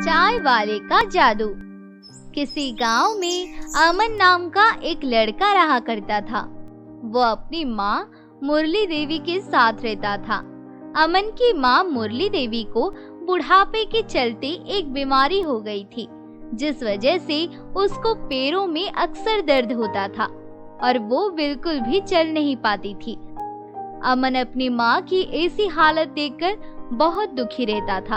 चाय वाले का जादू। किसी गांव में अमन नाम का एक लड़का रहा करता था। वो अपनी माँ मुरली देवी के साथ रहता था। अमन की माँ मुरली देवी को बुढ़ापे के चलते एक बीमारी हो गई थी, जिस वजह से उसको पैरों में अक्सर दर्द होता था और वो बिल्कुल भी चल नहीं पाती थी। अमन अपनी माँ की ऐसी हालत देखकर बहुत दुखी रहता था।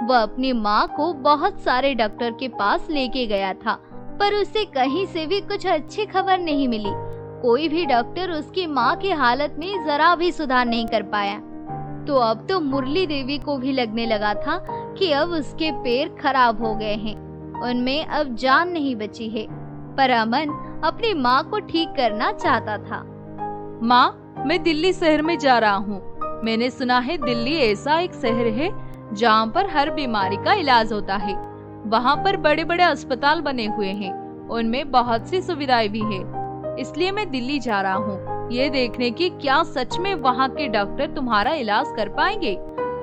वह अपनी माँ को बहुत सारे डॉक्टर के पास लेके गया था, पर उसे कहीं से भी कुछ अच्छी खबर नहीं मिली। कोई भी डॉक्टर उसकी माँ की हालत में जरा भी सुधार नहीं कर पाया। तो अब तो मुरली देवी को भी लगने लगा था कि अब उसके पैर खराब हो गए हैं, उनमें अब जान नहीं बची है। पर अमन अपनी माँ को ठीक करना चाहता था। माँ, मैं दिल्ली शहर में जा रहा हूँ। मैंने सुना है दिल्ली ऐसा एक शहर है जहाँ पर हर बीमारी का इलाज होता है। वहाँ पर बड़े बड़े अस्पताल बने हुए हैं, उनमें बहुत सी सुविधाएं भी है। इसलिए मैं दिल्ली जा रहा हूँ ये देखने की क्या सच में वहाँ के डॉक्टर तुम्हारा इलाज कर पाएंगे।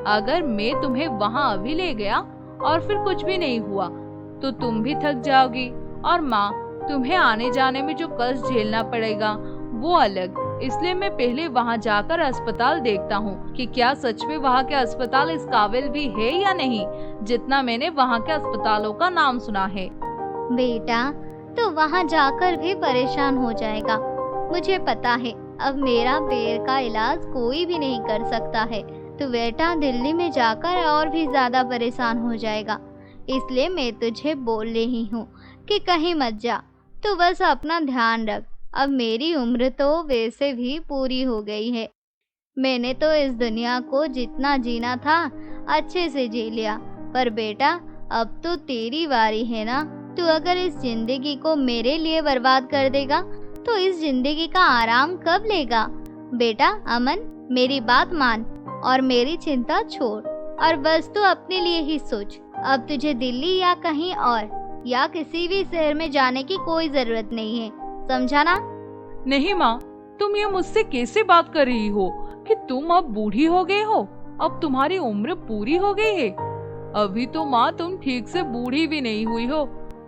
अगर मैं तुम्हें वहाँ अभी ले गया और फिर कुछ भी नहीं हुआ तो तुम भी थक जाओगी, और माँ, तुम्हें आने जाने में जो कष्ट झेलना पड़ेगा वो अलग। इसलिए मैं पहले वहाँ जाकर अस्पताल देखता हूँ कि क्या सच में वहाँ के अस्पताल इस काबिल भी है या नहीं, जितना मैंने वहाँ के अस्पतालों का नाम सुना है। बेटा, तो वहाँ जाकर भी परेशान हो जाएगा। मुझे पता है अब मेरा पैर का इलाज कोई भी नहीं कर सकता है, तो बेटा दिल्ली में जाकर और भी ज्यादा परेशान हो जाएगा। इसलिए मैं तुझे बोल रही हूँ कि कहीं मत जा। तो बस अपना ध्यान रख। अब मेरी उम्र तो वैसे भी पूरी हो गई है। मैंने तो इस दुनिया को जितना जीना था अच्छे से जी लिया, पर बेटा अब तो तेरी बारी है ना। तू अगर इस जिंदगी को मेरे लिए बर्बाद कर देगा तो इस जिंदगी का आराम कब लेगा। बेटा अमन, मेरी बात मान और मेरी चिंता छोड़ और बस तू अपने लिए ही सोच। अब तुझे दिल्ली या कहीं और या किसी भी शहर में जाने की कोई जरूरत नहीं है, समझा ना? नहीं माँ, तुम ये मुझसे कैसे बात कर रही हो कि तुम अब बूढ़ी हो गए हो, अब तुम्हारी उम्र पूरी हो गई है। अभी तो माँ तुम ठीक से बूढ़ी भी नहीं हुई हो,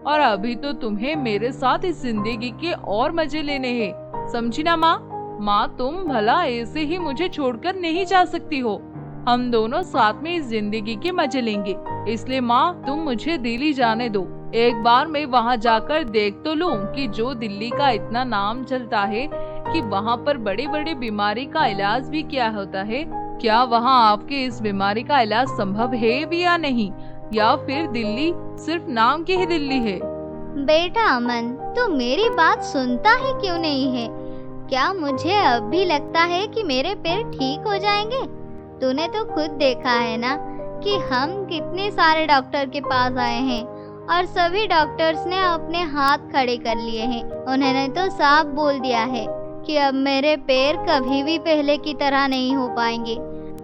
और अभी तो तुम्हें मेरे साथ इस जिंदगी के और मजे लेने हैं, समझी ना माँ? माँ, तुम भला ऐसे ही मुझे छोड़कर नहीं जा सकती हो। हम दोनों साथ में इस जिंदगी के मजे लेंगे। इसलिए माँ, तुम मुझे दिल्ली जाने दो। एक बार मैं वहाँ जाकर देख तो लूँ कि जो दिल्ली का इतना नाम चलता है कि वहाँ पर बड़ी बड़ी बीमारी का इलाज भी क्या होता है। क्या वहाँ आपके इस बीमारी का इलाज संभव है भी या नहीं, या फिर दिल्ली सिर्फ नाम की ही दिल्ली है? बेटा अमन, तू मेरी बात सुनता है क्यों नहीं है? क्या मुझे अब भी लगता है कि मेरे पैर ठीक हो जाएंगे? तूने तो खुद देखा है ना कि हम कितने सारे डॉक्टर के पास आए हैं और सभी डॉक्टर्स ने अपने हाथ खड़े कर लिए हैं। उन्होंने तो साफ बोल दिया है कि अब मेरे पैर कभी भी पहले की तरह नहीं हो पाएंगे।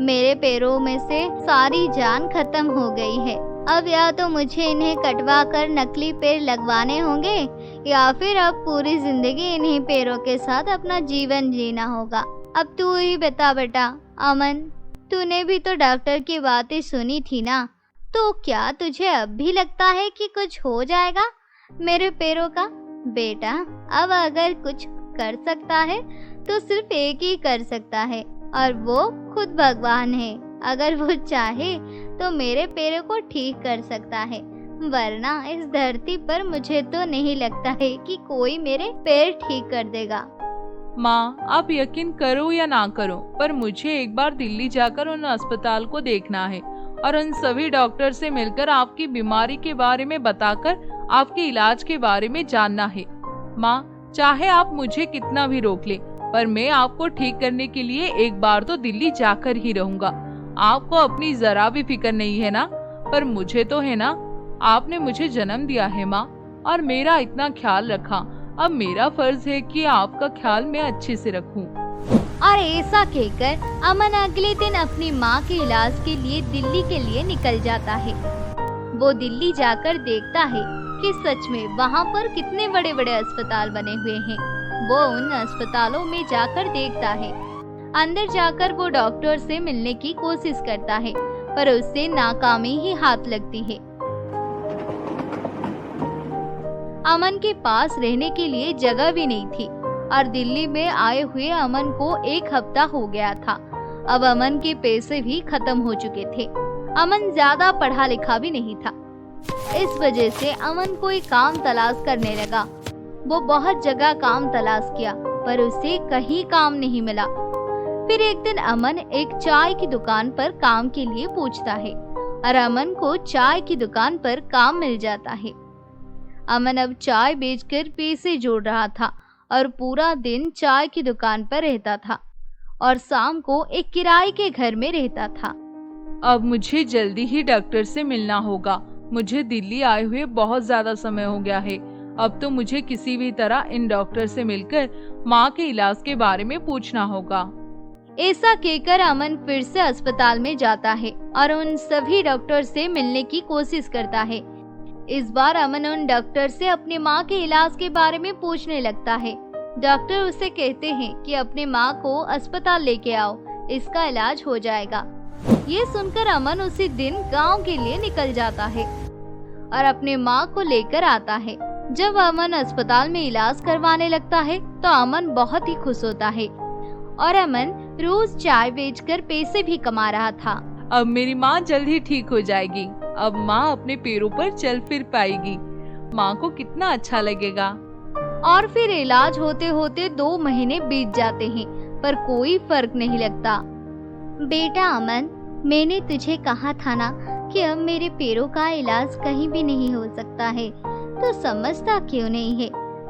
मेरे पैरों में से सारी जान खत्म हो गई है। अब या तो मुझे इन्हें कटवा कर नकली पैर लगवाने होंगे या फिर अब पूरी जिंदगी इन्हीं पैरों के साथ अपना जीवन जीना होगा। अब तू ही बता बेटा अमन, तूने भी तो डॉक्टर की बातें सुनी थी ना, तो क्या तुझे अब भी लगता है कि कुछ हो जाएगा मेरे पैरों का? बेटा, अब अगर कुछ कर सकता है तो सिर्फ एक ही कर सकता है, और वो खुद भगवान है। अगर वो चाहे तो मेरे पैरों को ठीक कर सकता है, वरना इस धरती पर मुझे तो नहीं लगता है कि कोई मेरे पैर ठीक कर देगा। माँ, आप यकीन करो या ना करो, पर मुझे एक बार दिल्ली जाकर उन अस्पताल को देखना है और उन सभी डॉक्टर से मिलकर आपकी बीमारी के बारे में बताकर आपके इलाज के बारे में जानना है। माँ, चाहे आप मुझे कितना भी रोक ले, पर मैं आपको ठीक करने के लिए एक बार तो दिल्ली जाकर ही रहूंगा। आपको अपनी जरा भी फिक्र नहीं है ना? पर मुझे तो है ना। आपने मुझे जन्म दिया है माँ, और मेरा इतना ख्याल रखा। अब मेरा फर्ज है कि आपका ख्याल मैं अच्छे से रखूं। और ऐसा कहकर अमन अगले दिन अपनी माँ के इलाज के लिए दिल्ली के लिए निकल जाता है। वो दिल्ली जाकर देखता है कि सच में वहाँ पर कितने बड़े बड़े अस्पताल बने हुए हैं। वो उन अस्पतालों में जाकर देखता है। अंदर जाकर वो डॉक्टर से मिलने की कोशिश करता है, पर उससे नाकामी ही हाथ लगती है। अमन के पास रहने के लिए जगह भी नहीं थी और दिल्ली में आए हुए अमन को 1 हफ्ता हो गया था। अब अमन के पैसे भी खत्म हो चुके थे। अमन ज्यादा पढ़ा लिखा भी नहीं था। इस वजह से अमन कोई काम तलाश करने लगा। वो बहुत जगह काम तलाश किया, पर उसे कहीं काम नहीं मिला। फिर एक दिन अमन एक चाय की दुकान पर काम के लिए पूछता है और अमन को चाय की दुकान पर काम मिल जाता है। अमन अब चाय बेचकर पैसे जोड़ रहा था और पूरा दिन चाय की दुकान पर रहता था और शाम को एक किराए के घर में रहता था। अब मुझे जल्दी ही डॉक्टर से मिलना होगा। मुझे दिल्ली आए हुए बहुत ज्यादा समय हो गया है। अब तो मुझे किसी भी तरह इन डॉक्टर से मिलकर माँ के इलाज के बारे में पूछना होगा। ऐसा कहकर अमन फिर से अस्पताल में जाता है और उन सभी डॉक्टर से मिलने की कोशिश करता है। इस बार अमन उन डॉक्टर से अपनी माँ के इलाज के बारे में पूछने लगता है। डॉक्टर उसे कहते हैं कि अपनी माँ को अस्पताल लेके आओ, इसका इलाज हो जाएगा। ये सुनकर अमन उसी दिन गांव के लिए निकल जाता है और अपनी माँ को लेकर आता है। जब अमन अस्पताल में इलाज करवाने लगता है तो अमन बहुत ही खुश होता है और अमन रोज चाय बेचकर पैसे भी कमा रहा था। अब मेरी माँ जल्द ही ठीक हो जाएगी। अब माँ अपने पैरों पर चल फिर पाएगी। माँ को कितना अच्छा लगेगा। और फिर इलाज होते होते 2 महीने बीत जाते हैं, पर कोई फर्क नहीं लगता। बेटा अमन, मैंने तुझे कहा था ना कि अब मेरे पैरों का इलाज कहीं भी नहीं हो सकता है, तो समझता क्यों नहीं है?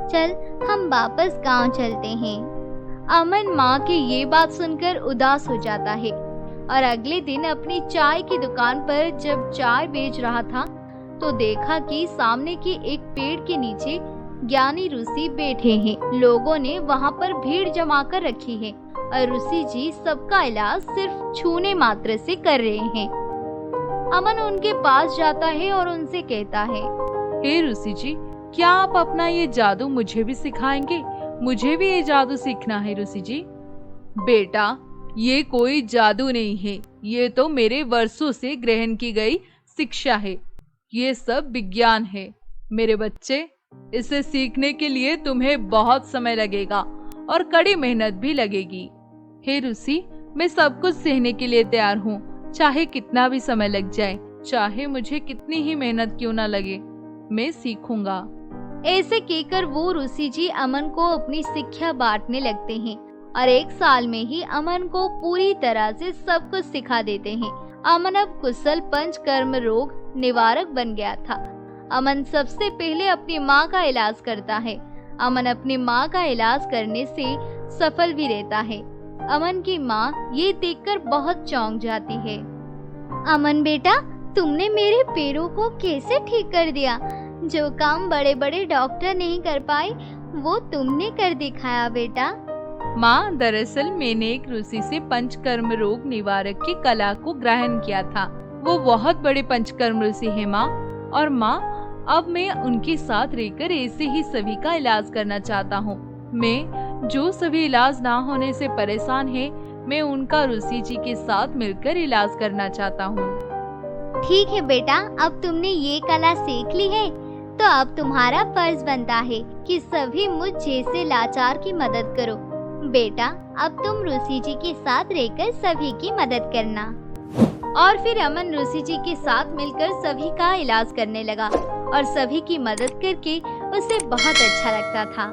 चल हम वापस गांव चलते हैं। अमन माँ की ये बात सुनकर उदास हो जाता है और अगले दिन अपनी चाय की दुकान पर जब चाय बेच रहा था तो देखा कि सामने की एक पेड़ के नीचे ज्ञानी ऋषि बैठे हैं। लोगों ने वहाँ पर भीड़ जमा कर रखी है और ऋषि जी सबका इलाज सिर्फ छूने मात्र से कर रहे हैं। अमन उनके पास जाता है और उनसे कहता है, हे ऋषि जी, क्या आप अपना ये जादू मुझे भी सिखाएंगे? मुझे भी ये जादू सीखना है ऋषि जी। बेटा, ये कोई जादू नहीं है, ये तो मेरे वर्षों से ग्रहण की गई शिक्षा है। ये सब विज्ञान है मेरे बच्चे। इसे सीखने के लिए तुम्हें बहुत समय लगेगा और कड़ी मेहनत भी लगेगी। हे ऋषि, मैं सब कुछ सहने के लिए तैयार हूँ, चाहे कितना भी समय लग जाए, चाहे मुझे कितनी ही मेहनत क्यों ना लगे, मैं सीखूंगा। ऐसे कहकर वो ऋषि जी अमन को अपनी शिक्षा बांटने लगते हैं और 1 साल में ही अमन को पूरी तरह से सब कुछ सिखा देते हैं। अमन अब कुशल पंचकर्म रोग निवारक बन गया था। अमन सबसे पहले अपनी माँ का इलाज करता है। अमन अपनी माँ का इलाज करने से सफल भी रहता है। अमन की माँ ये देखकर बहुत चौंक जाती है। अमन बेटा, तुमने मेरे पैरों को कैसे ठीक कर दिया? जो काम बड़े बड़े डॉक्टर नहीं कर पाए वो तुमने कर दिखाया बेटा। माँ, दरअसल मैंने एक ऋषि से पंचकर्म रोग निवारक की कला को ग्रहण किया था। वो बहुत बड़े पंचकर्म ऋषि है माँ। और माँ, अब मैं उनके साथ रहकर ऐसे ही सभी का इलाज करना चाहता हूँ। मैं जो सभी इलाज ना होने से परेशान है, मैं उनका ऋषि जी के साथ मिलकर इलाज करना चाहता हूँ। ठीक है बेटा, अब तुमने ये कला सीख ली है तो अब तुम्हारा फर्ज बनता है कि सभी मुझ जैसे लाचार की मदद करो। बेटा, अब तुम ऋषि जी के साथ रहकर सभी की मदद करना। और फिर अमन ऋषि जी के साथ मिलकर सभी का इलाज करने लगा और सभी की मदद करके उसे बहुत अच्छा लगता था।